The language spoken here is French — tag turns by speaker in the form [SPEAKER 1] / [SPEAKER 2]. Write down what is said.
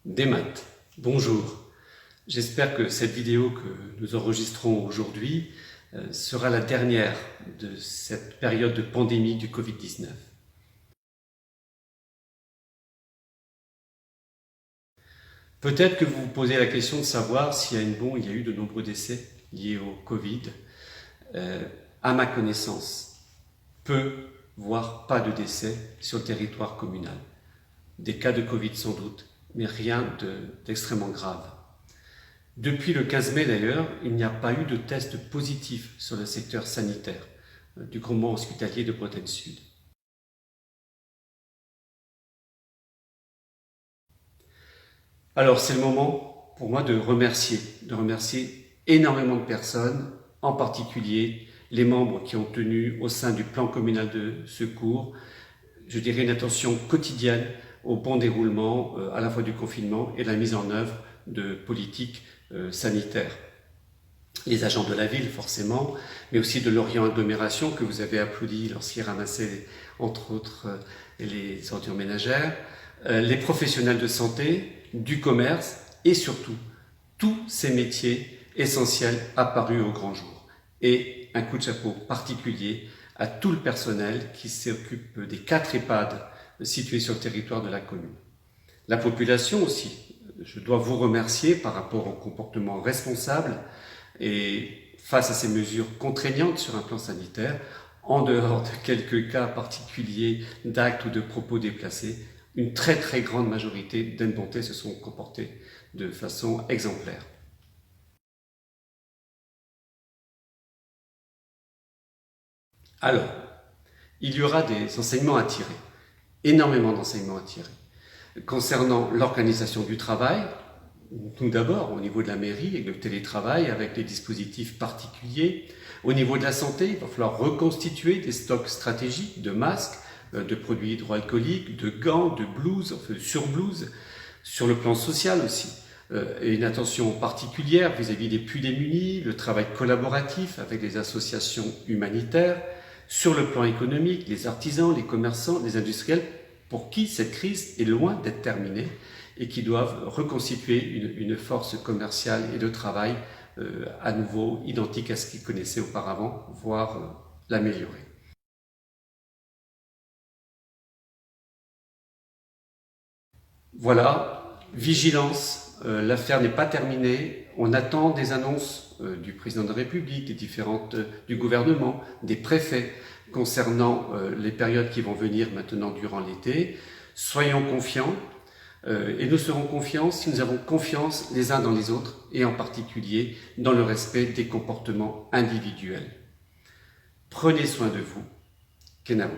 [SPEAKER 1] Des maths. Bonjour. J'espère que cette vidéo que nous enregistrons aujourd'hui sera la dernière de cette période de pandémie du Covid-19. Peut-être que vous vous posez la question de savoir s'il y a eu de nombreux décès liés au Covid. À ma connaissance, peu, voire pas de décès sur le territoire communal. Des cas de Covid sans doute, mais rien d'extrêmement grave. Depuis le 15 mai d'ailleurs, il n'y a pas eu de test positif sur le secteur sanitaire du groupement hospitalier de Bretagne Sud. Alors c'est le moment pour moi de remercier énormément de personnes, en particulier les membres qui ont tenu au sein du plan communal de secours, je dirais une attention quotidienne au bon déroulement à la fois du confinement et de la mise en œuvre de politiques sanitaires. Les agents de la ville forcément, mais aussi de l'Orient Agglomération que vous avez applaudi lorsqu'ils ramassaient entre autres les ordures ménagères, les professionnels de santé, du commerce et surtout tous ces métiers essentiels apparus au grand jour. Et un coup de chapeau particulier à tout le personnel qui s'occupe des 4 EHPAD situés sur le territoire de la commune. La population aussi, je dois vous remercier par rapport au comportement responsable et face à ces mesures contraignantes sur un plan sanitaire, en dehors de quelques cas particuliers d'actes ou de propos déplacés, une très grande majorité d'Aine-Bonté se sont comportés de façon exemplaire. Alors, il y aura des enseignements à tirer, énormément d'enseignements à tirer. Concernant l'organisation du travail, tout d'abord au niveau de la mairie avec le télétravail, avec les dispositifs particuliers. Au niveau de la santé, il va falloir reconstituer des stocks stratégiques de masques, de produits hydroalcooliques, de gants, de blouses, enfin de surblouses. Sur le plan social aussi, et une attention particulière vis-à-vis des plus démunis, le travail collaboratif avec les associations humanitaires. Sur le plan économique, les artisans, les commerçants, les industriels, pour qui cette crise est loin d'être terminée et qui doivent reconstituer une force commerciale et de travail à nouveau identique à ce qu'ils connaissaient auparavant, voire l'améliorer. Voilà, vigilance, l'affaire n'est pas terminée, on attend des annonces du président de la République, du gouvernement, des préfets concernant les périodes qui vont venir maintenant durant l'été. Soyons confiants et nous serons confiants si nous avons confiance les uns dans les autres et en particulier dans le respect des comportements individuels. Prenez soin de vous. Kenavo.